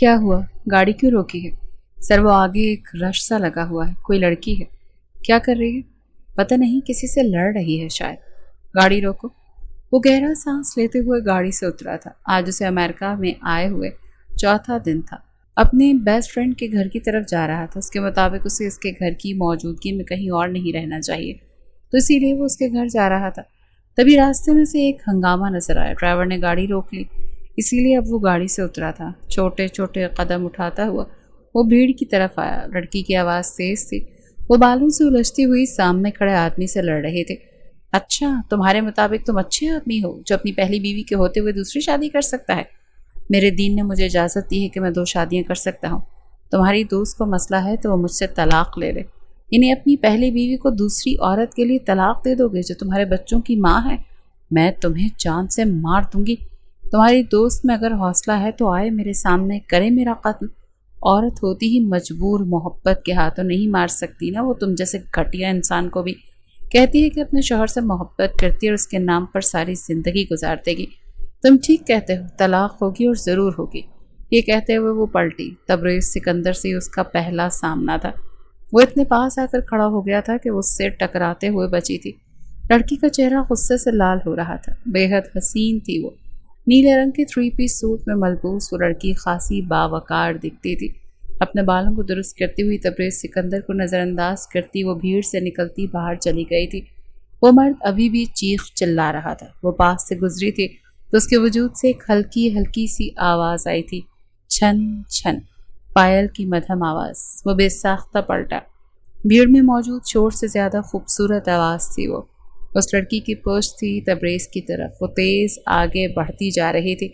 کیا ہوا؟ گاڑی کیوں روکی ہے؟ سر وہ آگے ایک رش سا لگا ہوا ہے، کوئی لڑکی ہے؟ کیا کر رہی ہے؟ پتہ نہیں، کسی سے لڑ رہی ہے شاید۔ گاڑی روکو۔ وہ گہرا سانس لیتے ہوئے گاڑی سے اترا تھا۔ آج اسے امریکہ میں آئے ہوئے چوتھا دن تھا۔ اپنے بیسٹ فرینڈ کے گھر کی طرف جا رہا تھا۔ اس کے مطابق اسے اس کے گھر کی موجودگی میں کہیں اور نہیں رہنا چاہیے، تو اسی لیے وہ اس کے گھر جا رہا تھا۔ تبھی راستے میں سے ایک ہنگامہ نظر آیا۔ ڈرائیور نے گاڑی روک لی، اسی لیے اب وہ گاڑی سے اترا تھا۔ چھوٹے چھوٹے قدم اٹھاتا ہوا وہ بھیڑ کی طرف آیا۔ لڑکی کی آواز تیز تھی، وہ بالوں سے الجھتی ہوئی سامنے کھڑے آدمی سے لڑ رہے تھے۔ اچھا، تمہارے مطابق تم اچھے آدمی ہو جو اپنی پہلی بیوی کے ہوتے ہوئے دوسری شادی کر سکتا ہے؟ میرے دین نے مجھے اجازت دی ہے کہ میں 2 شادیاں کر سکتا ہوں۔ تمہاری دوست کو مسئلہ ہے تو وہ مجھ سے طلاق لے لے۔ انہیں اپنی پہلی بیوی کو دوسری عورت کے لیے طلاق دے دو گے جو تمہارے بچوں کی ماں ہے؟ میں تمہیں جان سے مار دوں گی۔ تمہاری دوست میں اگر حوصلہ ہے تو آئے میرے سامنے، کرے میرا قتل۔ عورت ہوتی ہی مجبور محبت کے ہاتھوں نہیں مار سکتی نا، وہ تم جیسے گھٹیا انسان کو بھی کہتی ہے کہ اپنے شوہر سے محبت کرتی ہے اور اس کے نام پر ساری زندگی گزار دے گی۔ تم ٹھیک کہتے ہو، طلاق ہوگی اور ضرور ہوگی۔ یہ کہتے ہوئے وہ پلٹی۔ تبریز سکندر سے اس کا پہلا سامنا تھا۔ وہ اتنے پاس آ کر کھڑا ہو گیا تھا کہ وہ اس سے ٹکراتے ہوئے بچی تھی۔ لڑکی کا چہرہ غصے سے لال ہو رہا تھا، بے حد حسین تھی وہ۔ نیلے رنگ کے 3 پیس سوٹ میں ملبوس وہ لڑکی خاصی باوقار دکھتی تھی۔ اپنے بالوں کو درست کرتی ہوئی تبریز سکندر کو نظر انداز کرتی وہ بھیڑ سے نکلتی باہر چلی گئی تھی۔ وہ مرد ابھی بھی چیخ چلا رہا تھا۔ وہ پاس سے گزری تھی تو اس کے وجود سے ایک ہلکی ہلکی سی آواز آئی تھی، چھن چھن، پائل کی مدھم آواز۔ وہ بے ساختہ پلٹا۔ بھیڑ میں موجود شور سے زیادہ خوبصورت آواز تھی وہ۔ اس لڑکی کی پشت تھی تبریز کی طرف۔ وہ تیز آگے بڑھتی جا رہی تھی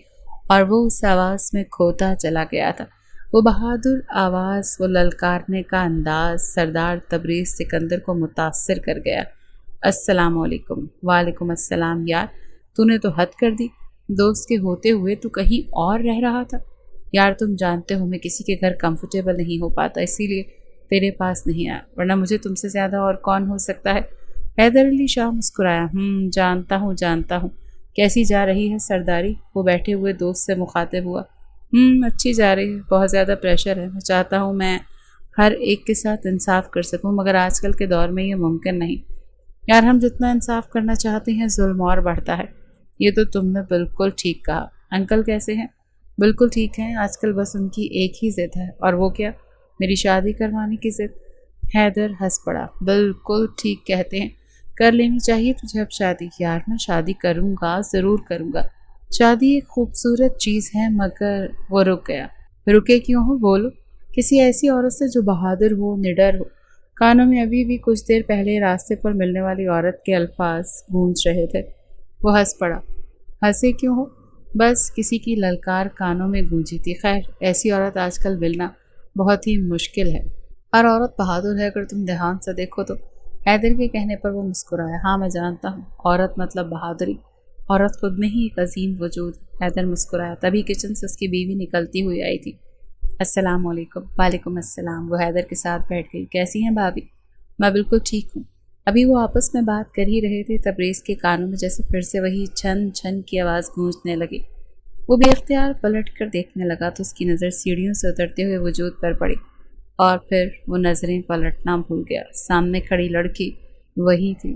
اور وہ اس آواز میں کھوتا چلا گیا تھا۔ وہ بہادر آواز، وہ للکارنے کا انداز سردار تبریز سکندر کو متاثر کر گیا۔ السلام علیکم۔ وعلیکم السلام۔ یار تو نے تو حد کر دی، دوست کے ہوتے ہوئے تو کہیں اور رہ رہا تھا۔ یار تم جانتے ہو میں کسی کے گھر کمفرٹیبل نہیں ہو پاتا، اسی لیے تیرے پاس نہیں آیا، ورنہ مجھے تم سے زیادہ اور کون ہو سکتا ہے؟ حیدر علی شاہ مسکرایا۔ جانتا ہوں۔ کیسی جا رہی ہے سرداری؟ وہ بیٹھے ہوئے دوست سے مخاطب ہوا۔ اچھی جا رہی ہے، بہت زیادہ پریشر ہے۔ میں چاہتا ہوں میں ہر ایک کے ساتھ انصاف کر سکوں، مگر آج کل کے دور میں یہ ممکن نہیں۔ یار ہم جتنا انصاف کرنا چاہتے ہیں ظلم اور بڑھتا ہے۔ یہ تو تم نے بالکل ٹھیک کہا۔ انکل کیسے ہیں؟ بالکل ٹھیک ہیں، آج کل بس ان کی ایک ہی ضد ہے۔ اور وہ کیا؟ میری شادی کروانے کی ضد۔ حیدر ہنس پڑا۔ بالکل ٹھیک کہتے ہیں، کر لینی چاہیے تجھے اب شادی۔ یار میں شادی کروں گا، ضرور کروں گا۔ شادی ایک خوبصورت چیز ہے، مگر وہ رک گیا۔ رکے کیوں ہو؟ بولو۔ کسی ایسی عورت سے جو بہادر ہو، نڈر ہو۔ کانوں میں ابھی بھی کچھ دیر پہلے راستے پر ملنے والی عورت کے الفاظ گونج رہے تھے۔ وہ ہنس پڑا۔ ہنسے کیوں ہو؟ بس کسی کی للکار کانوں میں گونجی تھی۔ خیر ایسی عورت آج کل ملنا بہت ہی مشکل ہے۔ ہر عورت بہادر ہے اگر تم دھیان سے دیکھو تو۔ حیدر کے کہنے پر وہ مسکرایا۔ ہاں میں جانتا ہوں، عورت مطلب بہادری، عورت خود میں ہی ایک عظیم وجود۔ حیدر مسکرایا۔ تبھی کچن سے اس کی بیوی نکلتی ہوئی آئی تھی۔ السلام علیکم۔ وعلیکم السلام۔ وہ حیدر کے ساتھ بیٹھ گئی۔ کیسی ہیں بھابھی؟ میں بالکل ٹھیک ہوں۔ ابھی وہ آپس میں بات کر ہی رہے تھے، تبریز کے کانوں میں جیسے پھر سے وہی چھن چھن کی آواز گونجنے لگی۔ وہ بے اختیار پلٹ کر دیکھنے لگا تو اس کی نظر سیڑھیوں سے اترتے ہوئے وجود پر پڑی، اور پھر وہ نظریں پلٹنا بھول گیا۔ سامنے کھڑی لڑکی وہی تھی۔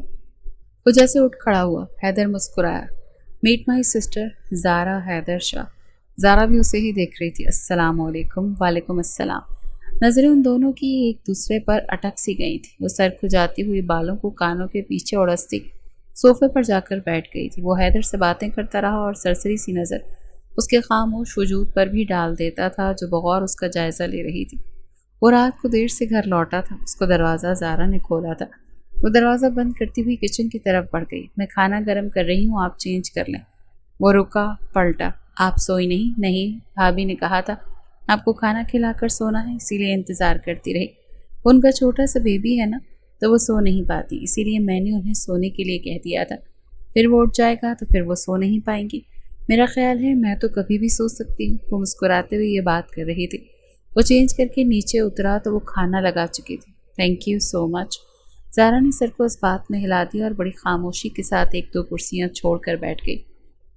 وہ جیسے اٹھ کھڑا ہوا۔ حیدر مسکرایا۔ میٹ مائی سسٹر زارا حیدر شاہ۔ زارا بھی اسے ہی دیکھ رہی تھی۔ السلام علیکم۔ وعلیکم السلام۔ نظریں ان دونوں کی ایک دوسرے پر اٹک سی گئی تھی۔ وہ سر کھجاتی ہوئی بالوں کو کانوں کے پیچھے اڑستی صوفے پر جا کر بیٹھ گئی تھی۔ وہ حیدر سے باتیں کرتا رہا اور سرسری سی نظر اس کے خاموش وجود پر بھی ڈال دیتا تھا جو بغور اس کا جائزہ لے رہی تھی۔ وہ رات کو دیر سے گھر لوٹا تھا۔ اس کو دروازہ زارا نے کھولا تھا۔ وہ دروازہ بند کرتی ہوئی کچن کی طرف بڑھ گئی۔ میں کھانا گرم کر رہی ہوں، آپ چینج کر لیں۔ وہ رکا، پلٹا۔ آپ سوئی نہیں؟ نہیں، بھابھی نے کہا تھا آپ کو کھانا کھلا کر سونا ہے، اسی لیے انتظار کرتی رہی۔ ان کا چھوٹا سا بیبی ہے نا، تو وہ سو نہیں پاتی، اسی لیے میں نے انہیں سونے کے لیے کہہ دیا تھا۔ پھر وہ اٹھ جائے گا تو پھر وہ سو نہیں پائیں گی۔ میرا خیال ہے میں تو کبھی بھی سو سکتی ہوں۔ وہ مسکراتے ہوئے یہ بات کر رہی تھی۔ وہ چینج کر کے نیچے اترا تو وہ کھانا لگا چکی تھی۔ تھینک یو سو مچ۔ زارا نے سر کو اس بات میں ہلا دیا اور بڑی خاموشی کے ساتھ 1-2 کرسیاں چھوڑ کر بیٹھ گئی۔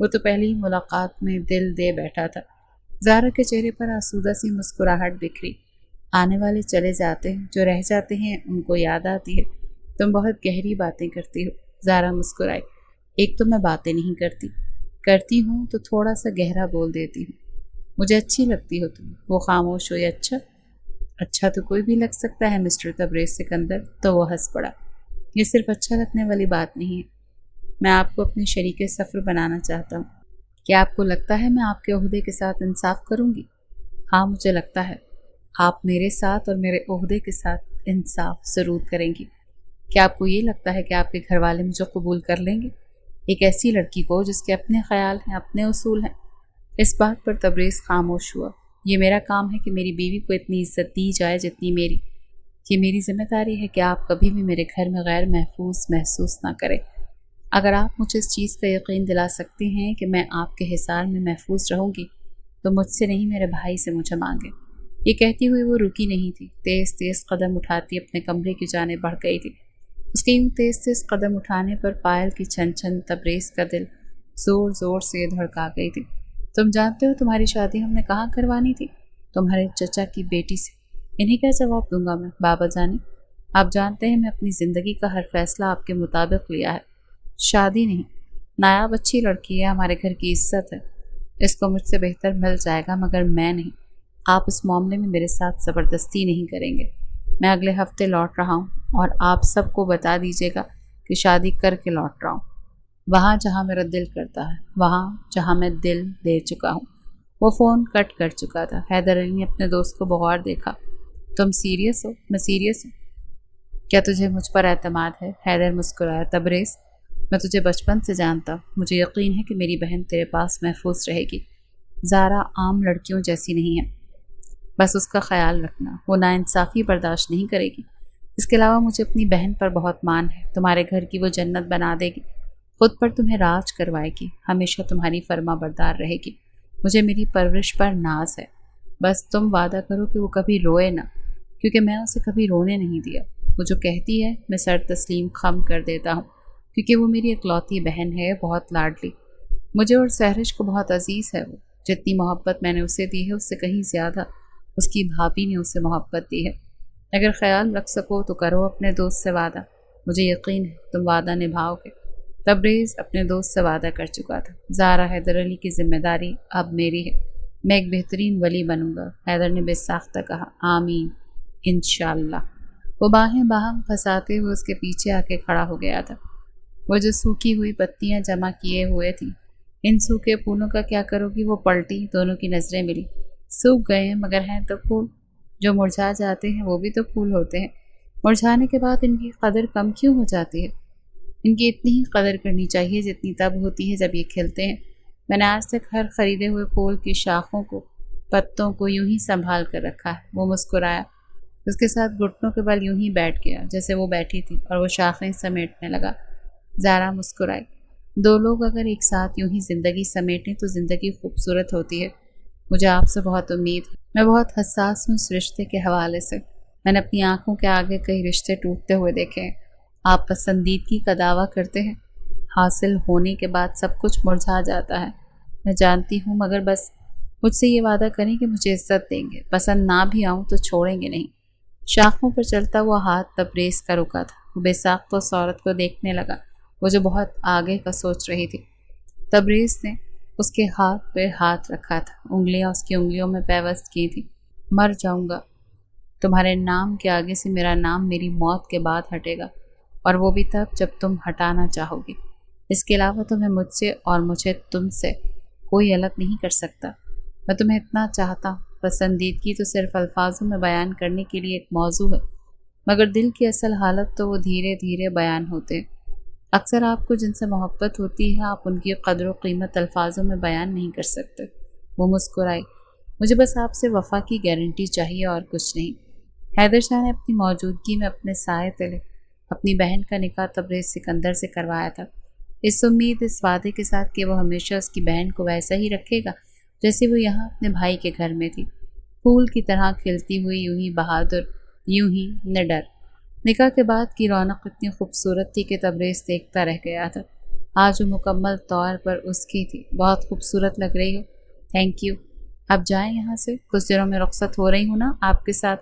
وہ تو پہلی ملاقات میں دل دے بیٹھا تھا۔ زہرا کے چہرے پر آسودہ سی مسکراہٹ بکھری۔ آنے والے چلے جاتے ہیں، جو رہ جاتے ہیں ان کو یاد آتی ہے۔ تم بہت گہری باتیں کرتی ہو، زہرا مسکرائی۔ ایک تو میں باتیں نہیں کرتی ہوں تو تھوڑا سا گہرا بول دیتی ہوں۔ مجھے اچھی لگتی ہو تم۔ وہ خاموش ہوئی۔ اچھا تو کوئی بھی لگ سکتا ہے مسٹر تبریز سکندر۔ تو وہ ہنس پڑا۔ یہ صرف اچھا لگنے والی بات نہیں ہے، میں آپ کو اپنے شریک سفر بنانا چاہتا ہوں۔ کیا آپ کو لگتا ہے میں آپ کے عہدے کے ساتھ انصاف کروں گی؟ ہاں مجھے لگتا ہے آپ میرے ساتھ اور میرے عہدے کے ساتھ انصاف ضرور کریں گی۔ کیا آپ کو یہ لگتا ہے کہ آپ کے گھر والے مجھے قبول کر لیں گے؟ ایک ایسی لڑکی کو جس کے اپنے خیال ہیں، اپنے اصول ہیں۔ اس بات پر تبریز خاموش ہوا۔ یہ میرا کام ہے کہ میری بیوی کو اتنی عزت دی جائے جتنی میری۔ یہ میری ذمہ داری ہے کہ آپ کبھی بھی میرے گھر میں غیر محفوظ محسوس نہ کریں۔ اگر آپ مجھے اس چیز کا یقین دلا سکتے ہیں کہ میں آپ کے حصار میں محفوظ رہوں گی تو مجھ سے نہیں، میرے بھائی سے مجھے مانگیں۔ یہ کہتی ہوئی وہ رکی نہیں تھی، تیز تیز قدم اٹھاتی اپنے کمرے کی جانب بڑھ گئی تھی۔ اس کے یوں تیز تیز قدم اٹھانے پر پائل کی چھن چھن تبریز کا دل زور زور سے دھڑکا گئی تھی۔ تم جانتے ہو تمہاری شادی ہم نے کہاں کروانی تھی؟ تمہارے چچا کی بیٹی سے۔ انہیں کیا جواب دوں گا میں بابا جانی؟ آپ جانتے ہیں میں اپنی زندگی کا ہر فیصلہ آپ کے مطابق لیا ہے۔ شادی نہیں، نایاب اچھی لڑکی ہے، ہمارے گھر کی عزت ہے، اس کو مجھ سے بہتر مل جائے گا، مگر میں نہیں۔ آپ اس معاملے میں میرے ساتھ زبردستی نہیں کریں گے۔ میں اگلے ہفتے لوٹ رہا ہوں اور آپ سب کو بتا دیجیے گا کہ شادی کر کے لوٹ رہا ہوں، وہاں جہاں میرا دل کرتا ہے، وہاں جہاں میں دل دے چکا ہوں۔ وہ فون کٹ کر چکا تھا۔ حیدر علی نے اپنے دوست کو بغور دیکھا۔ تم سیریس ہو؟ میں سیریس ہوں۔ کیا تجھے مجھ پر اعتماد ہے؟ حیدر مسکرایا۔ تبریز، میں تجھے بچپن سے جانتا ہوں، مجھے یقین ہے کہ میری بہن تیرے پاس محفوظ رہے گی۔ زارا عام لڑکیوں جیسی نہیں ہے، بس اس کا خیال رکھنا، وہ ناانصافی برداشت نہیں کرے گی۔ اس کے علاوہ مجھے اپنی بہن پر بہت مان ہے، تمہارے گھر کی وہ جنت بنا دے گی، خود پر تمہیں راج کروائے گی، ہمیشہ تمہاری فرما بردار رہے گی۔ مجھے میری پرورش پر ناز ہے، بس تم وعدہ کرو کہ وہ کبھی روئے نہ، کیونکہ میں اسے کبھی رونے نہیں دیا۔ وہ جو کہتی ہے میں سر تسلیم خم کر دیتا ہوں، کیونکہ وہ میری اکلوتی بہن ہے، بہت لاڈلی۔ مجھے اور سہرش کو بہت عزیز ہے وہ، جتنی محبت میں نے اسے دی ہے اس سے کہیں زیادہ اس کی بھابھی نے اسے محبت دی ہے۔ اگر خیال رکھ سکو تو کرو اپنے دوست سے وعدہ، مجھے یقین ہے تم وعدہ نبھاؤ گے۔ تبریز اپنے دوست سے وعدہ کر چکا تھا، زارا حیدر علی کی ذمہ داری اب میری ہے، میں ایک بہترین ولی بنوں گا۔ حیدر نے بے ساختہ کہا، آمین، انشاءاللہ۔ وہ باہیں باہم پھنساتے ہوئے اس کے پیچھے آ کے کھڑا ہو گیا تھا۔ وہ جو سوکھی ہوئی پتیاں جمع کیے ہوئے تھیں، ان سوکھے پھولوں کا کیا کرو گی؟ وہ پلٹی، دونوں کی نظریں ملی۔ سوکھ گئے ہیں مگر ہیں تو پھول، جو مرجھا جاتے ہیں وہ بھی تو پھول ہوتے ہیں، مرجھانے کے بعد ان کی قدر کم کیوں ہو جاتی ہے؟ ان کی اتنی ہی قدر کرنی چاہیے جتنی تب ہوتی ہے جب یہ کھلتے ہیں۔ میں نے آج تک ہر خریدے ہوئے پھول کی شاخوں کو، پتوں کو یوں ہی سنبھال کر رکھا ہے۔ وہ مسکرایا، اس کے ساتھ گھٹنوں کے بل یوں ہی بیٹھ گیا جیسے وہ بیٹھی تھی، اور وہ شاخیں سمیٹنے لگا۔ زارا مسکرائی۔ دو لوگ اگر ایک ساتھ یوں ہی زندگی سمیٹیں تو زندگی خوبصورت ہوتی ہے۔ مجھے آپ سے بہت امید ہے، میں بہت حساس ہوں اس رشتے کے حوالے سے۔ میں نے اپنی آنکھوں کے آگے کئی رشتے ٹوٹتے ہوئے دیکھے ہیں۔ آپ پسندیدگی کا دعویٰ کرتے ہیں، حاصل ہونے کے بعد سب کچھ مرجھا جاتا ہے، میں جانتی ہوں، مگر بس مجھ سے یہ وعدہ کریں کہ مجھے عزت دیں گے، پسند نہ بھی آؤں تو چھوڑیں گے نہیں۔ شاخوں پر چلتا ہوا ہاتھ تبریز کا رکا تھا۔ وہ بے ساختہ اس عورت کو دیکھنے لگا، وہ جو بہت آگے کا سوچ رہی تھی۔ تبریز نے اس کے ہاتھ پہ ہاتھ رکھا تھا، انگلیاں اس کی انگلیوں میں پیوست کی تھی۔ مر جاؤں گا، تمہارے نام کے آگے سے میرا نام میری موت کے بعد ہٹے گا، اور وہ بھی تب جب تم ہٹانا چاہو گی۔ اس کے علاوہ تمہیں مجھ سے اور مجھے تم سے کوئی الگ نہیں کر سکتا۔ میں تمہیں اتنا چاہتا ہوں، پسندیدگی تو صرف الفاظوں میں بیان کرنے کے لیے ایک موضوع ہے، مگر دل کی اصل حالت تو وہ دھیرے دھیرے بیان ہوتے ہیں۔ اکثر آپ کو جن سے محبت ہوتی ہے، آپ ان کی قدر و قیمت الفاظوں میں بیان نہیں کر سکتے۔ وہ مسکرائی، مجھے بس آپ سے وفا کی گارنٹی چاہیے اور کچھ نہیں۔ حیدر شاہ نے اپنی موجودگی میں اپنے سائے تلے اپنی بہن کا نکاح تبریز سکندر سے کروایا تھا، اس امید، اس وعدے کے ساتھ کہ وہ ہمیشہ اس کی بہن کو ویسا ہی رکھے گا جیسے وہ یہاں اپنے بھائی کے گھر میں تھی، پھول کی طرح کھلتی ہوئی، یوں ہی بہادر، یوں ہی نڈر۔ نکاح کے بعد کی رونق اتنی خوبصورت تھی کہ تبریز دیکھتا رہ گیا تھا۔ آج وہ مکمل طور پر اس کی تھی۔ بہت خوبصورت لگ رہی ہو۔ Thank you. اب جائیں یہاں سے، کچھ دنوں میں رخصت ہو رہی ہوں نا آپ کے ساتھ،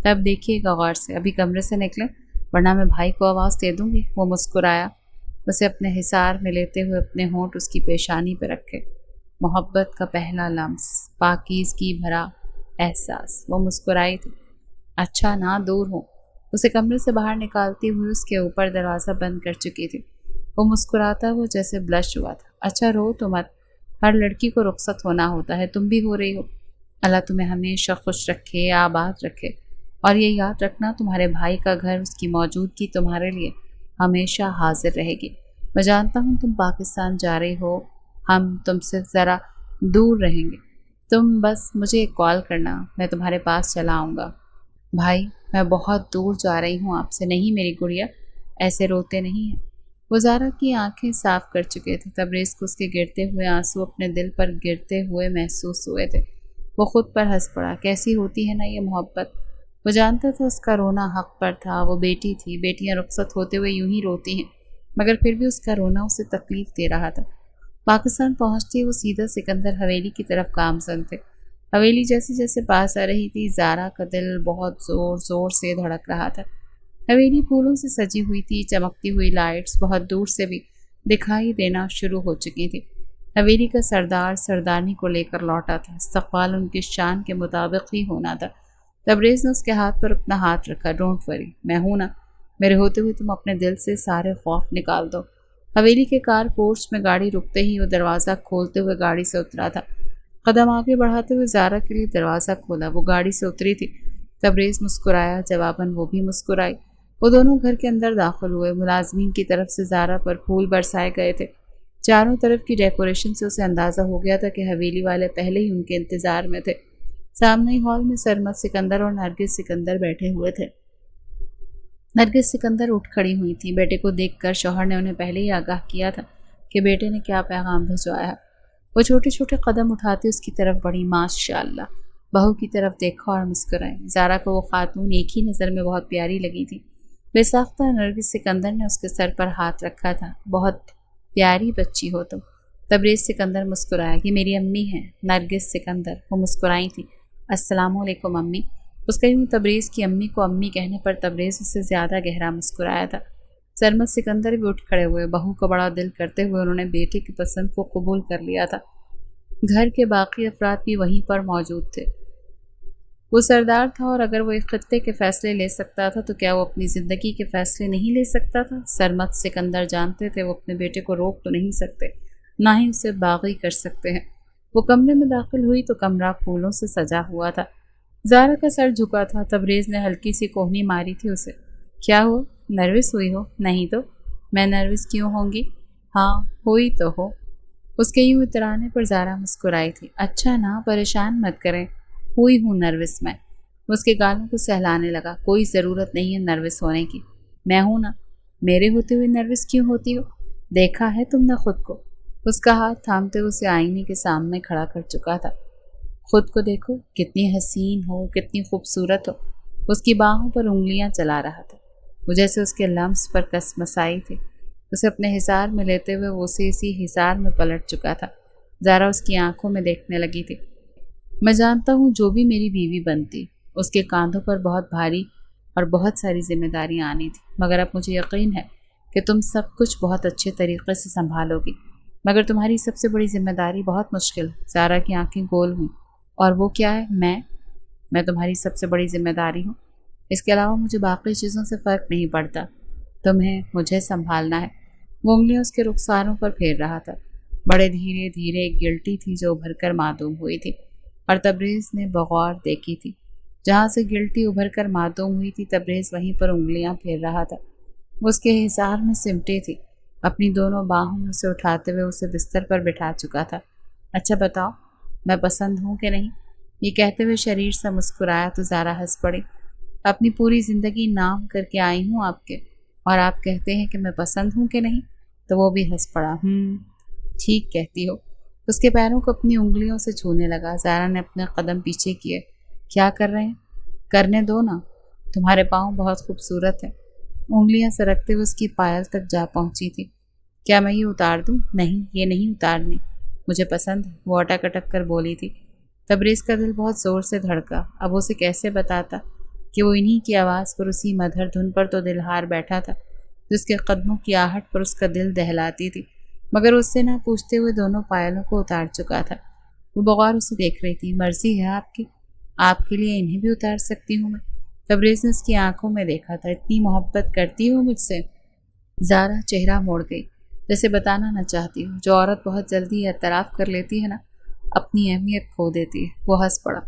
تب دیکھیے گا غور سے، ابھی کمرے سے نکلیں ورنہ میں بھائی کو آواز دے دوں گی۔ وہ مسکرایا، اسے اپنے حصار میں لیتے ہوئے اپنے ہونٹ اس کی پیشانی پہ رکھے۔ محبت کا پہلا لمس، پاکیزگی بھرا احساس۔ وہ مسکرائی تھی۔ اچھا نہ دور ہو۔ اسے کمرے سے باہر نکالتی ہوئی اس کے اوپر دروازہ بند کر چکی تھی۔ وہ مسکراتا ہوا جیسے بلش ہوا تھا۔ اچھا رو تو مت، ہر لڑکی کو رخصت ہونا ہوتا ہے، تم بھی ہو رہی ہو۔ اللہ تمہیں ہمیشہ خوش رکھے، آباد رکھے، اور یہ یاد رکھنا تمہارے بھائی کا گھر، اس کی موجودگی تمہارے لیے ہمیشہ حاضر رہے گی۔ میں جانتا ہوں تم پاکستان جا رہی ہو، ہم تم سے ذرا دور رہیں گے، تم بس مجھے ایک کال کرنا، میں تمہارے پاس چلا آؤں گا۔ بھائی میں بہت دور جا رہی ہوں آپ سے۔ نہیں میری گڑیا، ایسے روتے نہیں ہیں۔ وہ زارا کی آنکھیں صاف کر چکے تھے۔ تبریز کو اس کے گرتے ہوئے آنسو اپنے دل پر گرتے ہوئے محسوس ہوئے تھے۔ وہ خود پر ہنس پڑا۔ کیسی ہوتی ہے نا یہ محبت۔ وہ جانتا تھا اس کا رونا حق پر تھا، وہ بیٹی تھی، بیٹیاں رخصت ہوتے ہوئے یوں ہی روتی ہیں، مگر پھر بھی اس کا رونا اسے تکلیف دے رہا تھا۔ پاکستان پہنچتے وہ سیدھا سکندر حویلی کی طرف گامزن تھے۔ حویلی جیسے جیسے پاس آ رہی تھی، زارا کا دل بہت زور زور سے دھڑک رہا تھا۔ حویلی پھولوں سے سجی ہوئی تھی، چمکتی ہوئی لائٹس بہت دور سے بھی دکھائی دینا شروع ہو چکی تھی۔ حویلی کا سردار سردارنی کو لے کر لوٹا تھا، استقبال ان کی شان کے مطابق ہی ہونا تھا۔ تبریز نے اس کے ہاتھ پر اپنا ہاتھ رکھا۔ ڈونٹ وری، میں ہوں نا، میرے ہوتے ہوئے تم اپنے دل سے سارے خوف نکال دو۔ حویلی کے کار پورچ میں گاڑی رکتے ہی وہ دروازہ کھولتے ہوئے گاڑی سے اترا تھا۔ قدم آگے بڑھاتے ہوئے زارا کے لیے دروازہ کھولا۔ وہ گاڑی سے اتری تھی۔ تبریز مسکرایا، جواباً وہ بھی مسکرائی۔ وہ دونوں گھر کے اندر داخل ہوئے۔ ملازمین کی طرف سے زارا پر پھول برسائے گئے تھے۔ چاروں طرف کی ڈیکوریشن سے اسے اندازہ ہو گیا تھا کہ حویلی والے پہلے ہی ان کے انتظار میں تھے۔ سامنے ہی ہال میں سرمد سکندر اور نرگس سکندر بیٹھے ہوئے تھے۔ نرگس سکندر اٹھ کھڑی ہوئی تھی۔ بیٹے کو دیکھ کر شوہر نے انہیں پہلے ہی آگاہ کیا تھا کہ بیٹے نے کیا پیغام بھجوایا ہے۔ وہ چھوٹے چھوٹے قدم اٹھاتے اس کی طرف بڑھی۔ ماشاءاللہ، بہو کی طرف دیکھا اور مسکرائی۔ زارا کو وہ خاتون ایک ہی نظر میں بہت پیاری لگی تھی۔ بے ساختہ نرگس سکندر نے اس کے سر پر ہاتھ رکھا تھا۔ بہت پیاری بچی ہو تم۔ تبریز سکندر مسکرایا۔ یہ میری امی ہیں، نرگس سکندر۔ وہ مسکرائی تھی۔ السلام علیکم امی۔ اس کا یوں تبریز کی امی کو امی کہنے پر تبریز اس سے زیادہ گہرا مسکرایا تھا۔ سرمد سکندر بھی اٹھ کھڑے ہوئے۔ بہو کو بڑا دل کرتے ہوئے انہوں نے بیٹے کی پسند کو قبول کر لیا تھا۔ گھر کے باقی افراد بھی وہیں پر موجود تھے۔ وہ سردار تھا اور اگر وہ ایک خطے کے فیصلے لے سکتا تھا تو کیا وہ اپنی زندگی کے فیصلے نہیں لے سکتا تھا؟ سرمد سکندر جانتے تھے وہ اپنے بیٹے کو روک تو نہیں سکتے، نہ ہی اسے باغی کر سکتے ہیں۔ وہ کمرے میں داخل ہوئی تو کمرہ پھولوں سے سجا ہوا تھا۔ زارا کا سر جھکا تھا۔ تبریز نے ہلکی سی کوہنی ماری تھی اسے۔ کیا ہو، نروس ہوئی ہو؟ نہیں تو میں نروس کیوں ہوں گی؟ ہاں ہوئی تو ہو۔ اس کے یوں اترانے پر زارا مسکرائی تھی۔ اچھا نا، پریشان مت کریں، ہوئی ہوں نروس میں۔ اس کے گالوں کو سہلانے لگا۔ کوئی ضرورت نہیں ہے نروس ہونے کی، میں ہوں نا، میرے ہوتے ہوئے نروس کیوں ہوتی ہو؟ دیکھا ہے تم نے خود کو؟ اس کا ہاتھ تھامتے اسے آئینے کے سامنے کھڑا کر چکا تھا۔ خود کو دیکھو، کتنی حسین ہو، کتنی خوبصورت ہو۔ اس کی باہوں پر انگلیاں چلا رہا تھا، وہ جیسے اس کے لمس پر کس مسائی تھی۔ اسے اپنے حصار میں لیتے ہوئے وہ اسے اسی حصار میں پلٹ چکا تھا۔ زارا اس کی آنکھوں میں دیکھنے لگی تھی۔ میں جانتا ہوں جو بھی میری بیوی بنتی، اس کے کاندھوں پر بہت بھاری اور بہت ساری ذمہ داریاں آنی تھی، مگر اب مجھے یقین ہے کہ تم سب کچھ بہت اچھے طریقے سے سنبھالو گی، مگر تمہاری سب سے بڑی ذمہ داری بہت مشکل ہے۔ زارا کی آنکھیں گول ہوئیں۔ اور وہ کیا ہے؟ میں تمہاری سب سے بڑی ذمہ داری ہوں، اس کے علاوہ مجھے باقی چیزوں سے فرق نہیں پڑتا، تمہیں مجھے سنبھالنا ہے۔ وہ انگلیاں اس کے رخساروں پر پھیر رہا تھا۔ بڑے دھیرے دھیرے ایک گلٹی تھی جو ابھر کر معدوم ہوئی تھی، اور تبریز نے بغور دیکھی تھی۔ جہاں سے گلٹی ابھر کر معدوم ہوئی تھی، تبریز وہیں پر انگلیاں پھیر رہا تھا۔ وہ اس کے حصار میں سمٹی تھی، اپنی دونوں باہوں میں سے اٹھاتے ہوئے اسے بستر پر بٹھا چکا تھا۔ اچھا بتاؤ، میں پسند ہوں کہ نہیں؟ یہ کہتے ہوئے شریر سے مسکرایا تو زارا ہنس پڑی۔ اپنی پوری زندگی نام کر کے آئی ہوں آپ کے، اور آپ کہتے ہیں کہ میں پسند ہوں کہ نہیں؟ تو وہ بھی ہنس پڑا۔ ٹھیک کہتی ہو۔ اس کے پیروں کو اپنی انگلیوں سے چھونے لگا۔ زارا نے اپنے قدم پیچھے کیے۔ کیا کر رہے ہیں؟ کرنے دو نا، تمہارے پاؤں بہت خوبصورت ہیں۔ انگلیاں سرکتے ہوئے اس کی پائل تک جا پہنچی تھی۔ کیا میں یہ اتار دوں؟ نہیں، یہ نہیں اتارنی، مجھے پسند ہے، وہ اٹک اٹک کر بولی تھی۔ تبریز کا دل بہت زور سے دھڑکا۔ اب اسے کیسے بتاتا کہ وہ انہی کی آواز پر، اسی مدھر دھن پر تو دل ہار بیٹھا تھا جس کے قدموں کی آہٹ پر اس کا دل دہلاتی تھی، مگر اس سے نہ پوچھتے ہوئے دونوں پائلوں کو اتار چکا تھا۔ وہ بغور اسے دیکھ رہی تھی۔ مرضی ہے آپ کی، آپ کے لیے انہیں بھی اتار سکتی ہوں میں۔ تبریز نے اس کی آنکھوں میں دیکھا تھا۔ اتنی محبت کرتی ہو مجھ سے؟ زارا چہرہ موڑ گئی، جیسے بتانا نہ چاہتی ہو۔ جو عورت بہت جلدی اعتراف کر لیتی ہے نا، اپنی اہمیت کھو دیتی ہے۔ وہ ہنس پڑا۔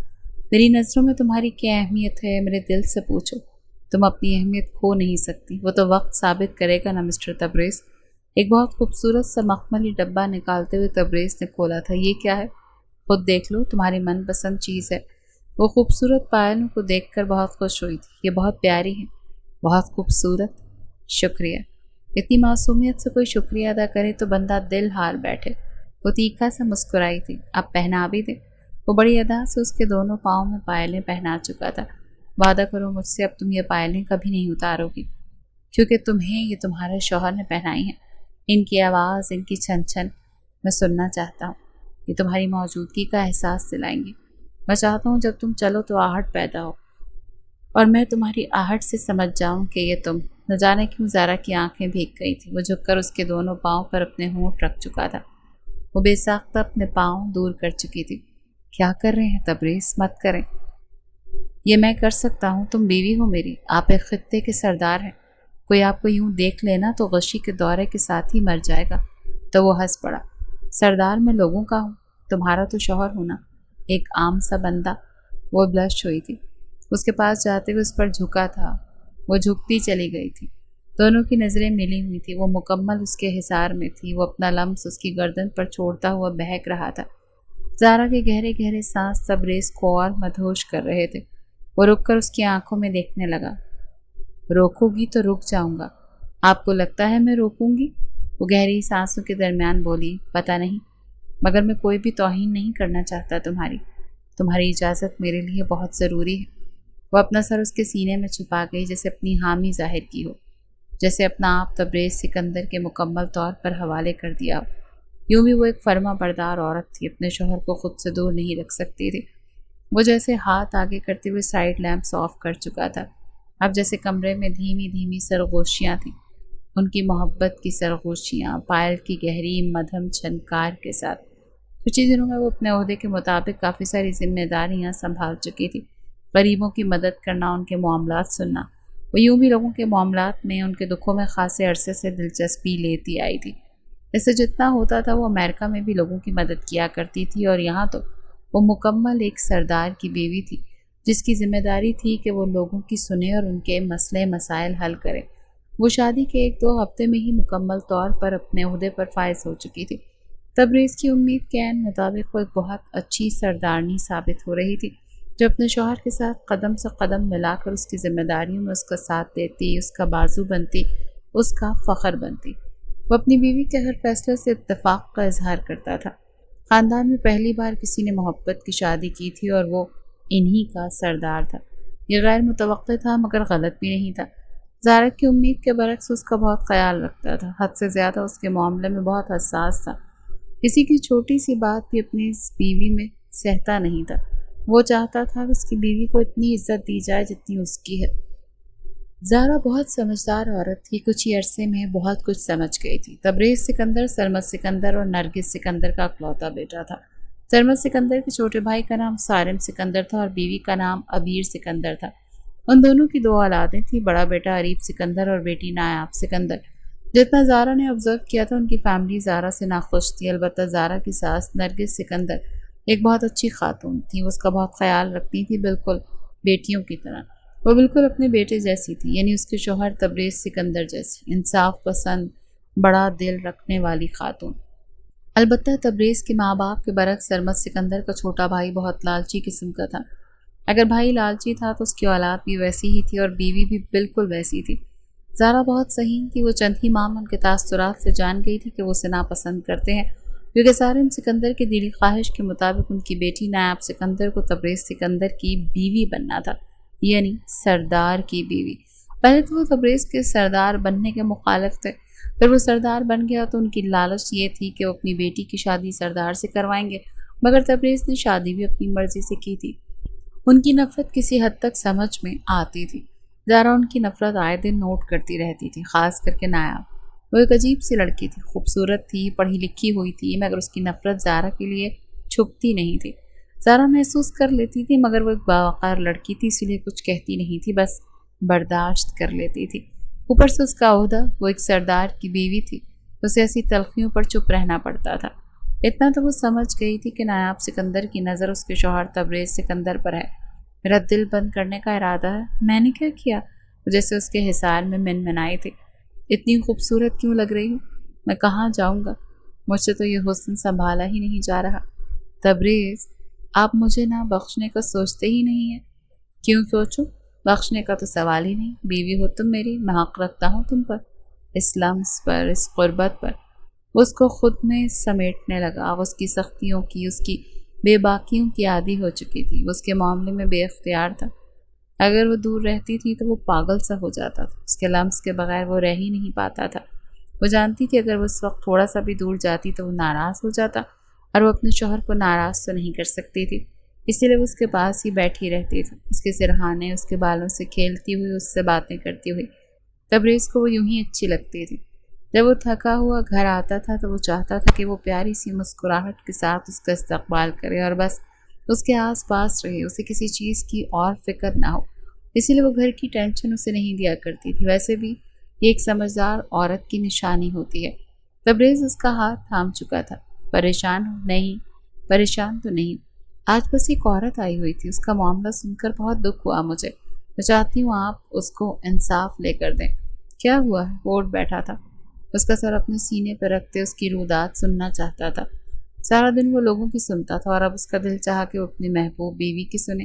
میری نظروں میں تمہاری کیا اہمیت ہے؟ میرے دل سے پوچھو۔ تم اپنی اہمیت کھو نہیں سکتی، وہ تو وقت ثابت کرے گا نا مسٹر تبریز۔ ایک بہت خوبصورت سا مخملی ڈبہ نکالتے ہوئے تبریز نے کھولا تھا۔ یہ کیا ہے؟ خود دیکھ لو، تمہاری من پسند چیز ہے۔ وہ خوبصورت پائلوں کو دیکھ کر بہت خوش ہوئی تھی۔ یہ بہت پیاری ہیں، بہت خوبصورت۔ شکریہ۔ اتنی معصومیت سے کوئی شکریہ ادا کرے تو بندہ دل ہار بیٹھے۔ وہ تیکھا سا مسکرائی تھی۔ اب پہنا بھی دے۔ وہ بڑی ادا سے اس کے دونوں پاؤں میں پائلیں پہنا چکا تھا۔ وعدہ کرو مجھ سے اب تم یہ پائلیں کبھی نہیں اتارو گی، کیونکہ تمہیں یہ تمہارے شوہر نے پہنائی ہیں۔ ان کی آواز، ان کی چھن چھن میں سننا چاہتا ہوں۔ یہ تمہاری موجودگی کا احساس دلائیں گی۔ میں چاہتا ہوں جب تم چلو تو آہٹ پیدا ہو، اور میں تمہاری آہٹ سے سمجھ جاؤں کہ یہ تم۔ نہ جانے کیوں زارا کی آنکھیں بھیگ گئی تھی۔ وہ جھک کر اس کے دونوں پاؤں پر اپنے ہونٹ رکھ چکا تھا۔ وہ بے ساختہ اپنے پاؤں دور کر چکی تھی۔ کیا کر رہے ہیں تبریز؟ مت کریں۔ یہ میں کر سکتا ہوں، تم بیوی ہو میری، آپ ایک خطے کے سردار ہیں۔ کوئی آپ کو یوں دیکھ لینا تو غشی کے دورے کے ساتھ ہی مر جائے گا۔ تو وہ ہنس پڑا۔ سردار میں لوگوں کا ہوں، تمہارا تو شوہر ہونا، ایک عام سا بندہ۔ وہ بلش ہوئی تھی۔ اس کے پاس جاتے ہوئے اس پر جھکا تھا۔ وہ جھکتی چلی گئی تھی۔ دونوں کی نظریں ملی ہوئی تھی۔ وہ مکمل اس کے حصار میں تھی۔ وہ اپنا لمس اس کی گردن پر چھوڑتا ہوا بہک رہا تھا۔ زارا کے گہرے گہرے سانس تبریز کو اور مدہوش کر رہے تھے۔ وہ رک کر اس کی آنکھوں میں دیکھنے لگا۔ روکو گی تو رک جاؤں گا۔ آپ کو لگتا ہے میں روکوں گی؟ وہ گہری سانسوں کے درمیان بولی۔ پتہ نہیں، مگر میں کوئی بھی توہین نہیں کرنا چاہتا تمہاری اجازت میرے لیے بہت ضروری ہے۔ وہ اپنا سر اس کے سینے میں چھپا گئی، جیسے اپنی حامی ظاہر کی ہو، جیسے اپنا آپ تبریز سکندر کے مکمل طور پر حوالے کر دیا ہو۔ یوں بھی وہ ایک فرما بردار عورت تھی، اپنے شوہر کو خود سے دور نہیں رکھ سکتی تھی۔ وہ جیسے ہاتھ آگے کرتے ہوئے سائیڈ لیمپس آف کر چکا تھا۔ اب جیسے کمرے میں دھیمی دھیمی سرگوشیاں تھیں، ان کی محبت کی سرگوشیاں، پائل کی گہری مدھم چھنکار کے ساتھ۔ کچھ ہی دنوں میں وہ اپنے عہدے کے مطابق کافی ساری ذمہ داریاں سنبھال چکی تھی۔ غریبوں کی مدد کرنا، ان کے معاملات سننا۔ وہ یوں بھی لوگوں کے معاملات میں، ان کے دکھوں میں خاصے عرصے سے دلچسپی لیتی آئی تھی۔ اس سے جتنا ہوتا تھا وہ امریکہ میں بھی لوگوں کی مدد کیا کرتی تھی، اور یہاں تو وہ مکمل ایک سردار کی بیوی تھی، جس کی ذمہ داری تھی کہ وہ لوگوں کی سنے اور ان کے مسئلے مسائل حل کرے۔ وہ شادی کے 1-2 ہفتے میں ہی مکمل طور پر اپنے عہدے پر فائز ہو چکی تھی۔ تبریز کی امید کے عین مطابق وہ ایک بہت اچھی سردارنی ثابت ہو رہی تھی، جو اپنے شوہر کے ساتھ قدم سے قدم ملا کر اس کی ذمہ داریوں میں اس کا ساتھ دیتی، اس کا بازو بنتی، اس کا فخر بنتی۔ وہ اپنی بیوی کے ہر فیصلے سے اتفاق کا اظہار کرتا تھا۔ خاندان میں پہلی بار کسی نے محبت کی شادی کی تھی، اور وہ انہی کا سردار تھا۔ یہ غیر متوقع تھا، مگر غلط بھی نہیں تھا۔ زارا کی امید کے برعکس اس کا بہت خیال رکھتا تھا، حد سے زیادہ اس کے معاملے میں بہت حساس تھا۔ کسی کی چھوٹی سی بات بھی اپنی اس بیوی میں سہتا نہیں تھا۔ وہ چاہتا تھا کہ اس کی بیوی کو اتنی عزت دی جائے جتنی اس کی ہے۔ زارا بہت سمجھدار عورت تھی، کچھ ہی عرصے میں بہت کچھ سمجھ گئی تھی۔ تبریز سکندر، سرمد سکندر اور نرگس سکندر کا اکلوتا بیٹا تھا۔ سرمد سکندر کے چھوٹے بھائی کا نام صارم سکندر تھا، اور بیوی کا نام عبیر سکندر تھا۔ ان دونوں کی 2 اولادیں تھیں، بڑا بیٹا عریب سکندر اور بیٹی نایاب سکندر۔ جتنا زارا نے آبزرو کیا تھا، ان کی فیملی زارا سے ناخوش تھی۔ البتہ زارا کی ساس نرگس سکندر ایک بہت اچھی خاتون تھی۔ وہ اس کا بہت خیال رکھتی تھی، بالکل بیٹیوں کی طرح۔ وہ بالکل اپنے بیٹے جیسی تھی، یعنی اس کے شوہر تبریز سکندر جیسی، انصاف پسند، بڑا دل رکھنے والی خاتون۔ البتہ تبریز کے ماں باپ کے برعکس سرمد سکندر کا چھوٹا بھائی بہت لالچی قسم کا تھا۔ اگر بھائی لالچی تھا تو اس کی اولاد بھی ویسی ہی تھی، اور بیوی بھی بالکل ویسی تھی۔ زارا بہت صحیح تھی۔ وہ چند ہی ماہ میں ان کے تاثرات سے جان گئی تھی کہ وہ اسے ناپسند کرتے ہیں، کیونکہ صارم سکندر کی دلی خواہش کے مطابق ان کی بیٹی نایاب سکندر کو تبریز سکندر کی بیوی بننا تھا، یعنی سردار کی بیوی۔ پہلے تو وہ تبریز کے سردار بننے کے مخالف تھے، پھر وہ سردار بن گیا تو ان کی لالچ یہ تھی کہ وہ اپنی بیٹی کی شادی سردار سے کروائیں گے، مگر تبریز نے شادی بھی اپنی مرضی سے کی تھی۔ ان کی نفرت کسی حد تک سمجھ میں آتی تھی۔ زارا ان کی نفرت آئے دن نوٹ کرتی رہتی تھی، خاص کر کے نایاب۔ وہ ایک عجیب سی لڑکی تھی، خوبصورت تھی، پڑھی لکھی ہوئی تھی، مگر اس کی نفرت زارا کے لیے چھپتی نہیں تھی۔ زارا محسوس کر لیتی تھی، مگر وہ ایک باوقار لڑکی تھی، اس لیے کچھ کہتی نہیں تھی، بس برداشت کر لیتی تھی۔ اوپر سے اس کا عہدہ، وہ ایک سردار کی بیوی تھی، اسے ایسی تلخیوں پر چپ رہنا پڑتا تھا۔ اتنا تو وہ سمجھ گئی تھی کہ نایاب سکندر کی نظر اس کے شوہر تبریز سکندر پر ہے۔ میرا دل بند کرنے کا ارادہ ہے۔ میں نے کیا کیا؟ جیسے اس کے حصار میں منمنائی تھی۔ اتنی خوبصورت کیوں لگ رہی ہوں؟ میں کہاں جاؤں گا؟ مجھ سے تو یہ حسن سنبھالا ہی نہیں جا رہا۔ تبریز، آپ مجھے نہ بخشنے کا سوچتے ہی نہیں ہیں۔ کیوں سوچوں؟ بخشنے کا تو سوال ہی نہیں۔ بیوی ہو تم میری، میں حق رکھتا ہوں تم پر، اس لمس پر، اس قربت پر۔ وہ اس کو خود میں سمیٹنے لگا۔ وہ اس کی سختیوں کی، اس کی بے باکیوں کی عادی ہو چکی تھی۔ وہ اس کے معاملے میں بے اختیار تھا۔ اگر وہ دور رہتی تھی تو وہ پاگل سا ہو جاتا تھا۔ اس کے لمس کے بغیر وہ رہ ہی نہیں پاتا تھا۔ وہ جانتی تھی اگر وہ اس وقت تھوڑا سا بھی دور جاتی تو وہ ناراض ہو جاتا، اور وہ اپنے شوہر کو ناراض تو نہیں کر سکتی تھی، اسی لیے وہ اس کے پاس ہی بیٹھی رہتی تھی، اس کے سرہانے، اس کے بالوں سے کھیلتی ہوئی، اس سے باتیں کرتی ہوئی۔ تبریز کو وہ یوں ہی اچھی لگتی تھی۔ جب وہ تھکا ہوا گھر آتا تھا تو وہ چاہتا تھا کہ وہ پیاری سی مسکراہٹ کے ساتھ اس کا استقبال کرے اور بس اس کے آس پاس رہے، اسے کسی چیز کی اور فکر نہ ہو۔ اسی لیے وہ گھر کی ٹینشن اسے نہیں دیا کرتی تھی۔ ویسے بھی یہ ایک سمجھدار عورت کی نشانی ہوتی ہے۔ تبریز اس کا ہاتھ تھام چکا تھا۔ پریشان ہو؟ نہیں، پریشان تو نہیں۔ آج بس ایک عورت آئی ہوئی تھی، اس کا معاملہ سن کر بہت دکھ ہوا مجھے۔ میں چاہتی ہوں آپ اس کو انصاف لے کر دیں۔ کیا ہوا ہے؟ وہ اٹھ بیٹھا تھا، اس کا سر اپنے سینے پر رکھتے اس کی رودات سننا چاہتا تھا۔ سارا دن وہ لوگوں کی سنتا تھا اور اب اس کا دل چاہا کہ وہ اپنی محبوب بیوی کی سنے۔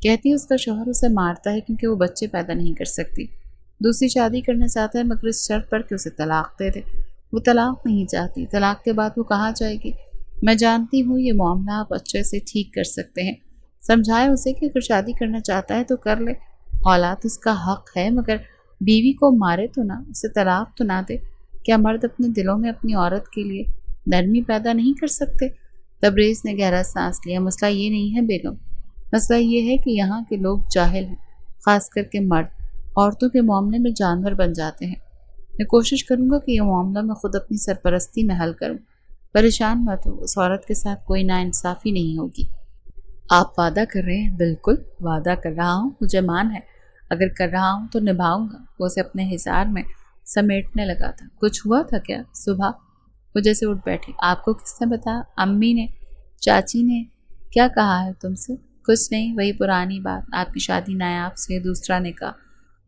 کہتی ہے اس کا شوہر اسے مارتا ہے کیونکہ وہ بچے پیدا نہیں کر سکتی، دوسری شادی کرنا چاہتا ہے مگر اس شرط پر کہ اسے طلاق دے دے۔ وہ طلاق نہیں چاہتی، طلاق کے بعد وہ کہاں جائے گی؟ میں جانتی ہوں یہ معاملہ آپ اچھے سے ٹھیک کر سکتے ہیں۔ سمجھائے اسے کہ اگر شادی کرنا چاہتا ہے تو کر لے، اولاد اس کا حق ہے، مگر بیوی کو مارے تو نہ، اسے طلاق تو نہ دے۔ کیا مرد اپنے دلوں میں اپنی عورت کے لیے نرمی پیدا نہیں کر سکتے؟ تبریز نے گہرا سانس لیا۔ مسئلہ یہ نہیں ہے بیگم، مسئلہ یہ ہے کہ یہاں کے لوگ جاہل ہیں، خاص کر کے مرد عورتوں کے معاملے میں جانور بن جاتے ہیں۔ میں کوشش کروں گا کہ یہ معاملہ میں خود اپنی سرپرستی میں حل کروں۔ پریشان مت ہو، اس عورت کے ساتھ کوئی ناانصافی نہیں ہوگی۔ آپ وعدہ کر رہے ہیں؟ بالکل وعدہ کر رہا ہوں، مجھے مان ہے، اگر کر رہا ہوں تو نبھاؤں گا۔ وہ اسے اپنے حصار میں سمیٹنے لگا تھا۔ کچھ ہوا تھا کیا صبح؟ وہ جیسے اٹھ بیٹھی۔ آپ کو کس نے بتایا؟ امی نے، چاچی نے؟ کیا کہا ہے تم سے؟ کچھ نہیں، وہی پرانی بات، آپ کی شادی نایاب سے، دوسرا نکاح۔